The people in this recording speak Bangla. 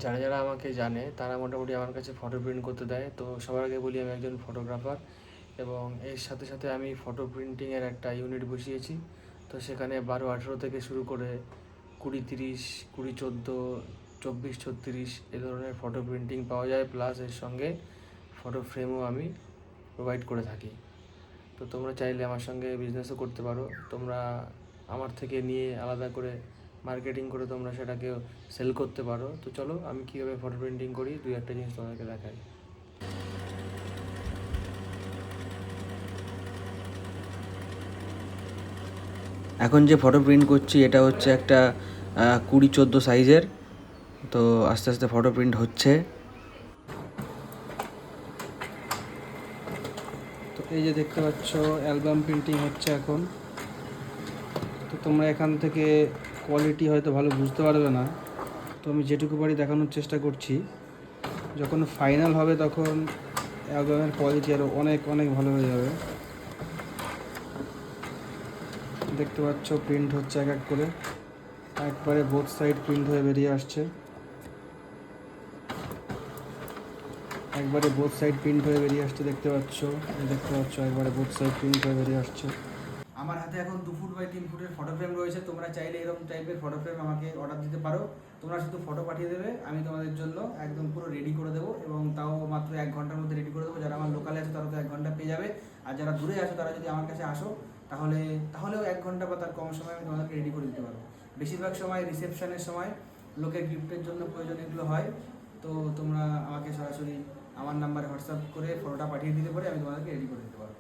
যারা যারা আমাকে জানে তারা মোটামুটি আমার কাছে ফটো প্রিন্ট করতে দেয়। তো সবার আগে বলি আমি একজন ফটোগ্রাফার, এবং এর সাথে সাথে আমি ফটো প্রিন্টিংয়ের একটা ইউনিট বসিয়েছি। তো সেখানে 12-18 থেকে শুরু করে 20-30, 20-14, 24-36 এ ধরনের ফটো প্রিন্টিং পাওয়া যায়, প্লাস এর সঙ্গে ফটো ফ্রেমও আমি প্রোভাইড করে থাকি। তো তোমরা চাইলে আমার সঙ্গে বিজনেসও করতে পারো। তোমরা আমার থেকে নিয়ে আলাদা করে মার্কেটিং করে তোমরা সেটাকে সেল করতে পারো। তো চলো আমি কীভাবে ফটো প্রিন্টিং করি 2-1টা জিনিস তোমাদেরকে দেখাই। এখন যে ফটো প্রিন্ট করছি এটা হচ্ছে একটা 20-14 সাইজের। তো আস্তে আস্তে ফটো প্রিন্ট হচ্ছে। তো এই যে দেখতে পাচ্ছ অ্যালবাম প্রিন্টিং হচ্ছে এখন। তো তোমরা এখান থেকে কোয়ালিটি হয়তো ভালো বুঝতে পারবে না, তো আমি যেটুকু পারি দেখানোর চেষ্টা করছি। যখন ফাইনাল হবে তখন অ্যালবামের কোয়ালিটি আরও অনেক অনেক ভালো হয়ে যাবে। দেখতে পাচ্ছ প্রিন্ট হচ্ছে এক এক করে, একবারে বোথ সাইড প্রিন্ট হয়ে বেরিয়ে আসছে। একবারে বোথ সাইড প্রিন্ট হয়ে বেরিয়ে আসছে দেখতে পাচ্ছ একবারে বোথ সাইড প্রিন্ট হয়ে বেরিয়ে আসছে। আমার হাতে এখন 2 ফুট বাই 3 ফুটের ফটো ফ্রেম রয়েছে। তোমরা চাইলে এরকম টাইপের ফটো ফ্রেম আমাকে অর্ডার দিতে পারো। তোমরা শুধু ফটো পাঠিয়ে দেবে, আমি তোমাদের জন্য একদম পুরো রেডি করে দেবো, এবং তাও মাত্র 1 ঘন্টার মধ্যে রেডি করে দেবো। যারা আমার লোকালে আছে তারা তো 1 ঘন্টা পেয়ে যাবে, আর যারা দূরে আসো তারা যদি আমার কাছে আসো তাহলেও 1 ঘন্টা বা তার কম সময় আমি তোমাদেরকে রেডি করে দিতে পারবো। বেশিরভাগ সময় রিসেপশনের সময় লোকের গিফটের জন্য প্রয়োজন এগুলো হয়। তো তোমরা আমাকে সরাসরি আমার নাম্বারে হোয়াটসঅ্যাপ করে ফটোটা পাঠিয়ে দিতে পারে, আমি তোমাদেরকে রেডি করে দিতে পারবো।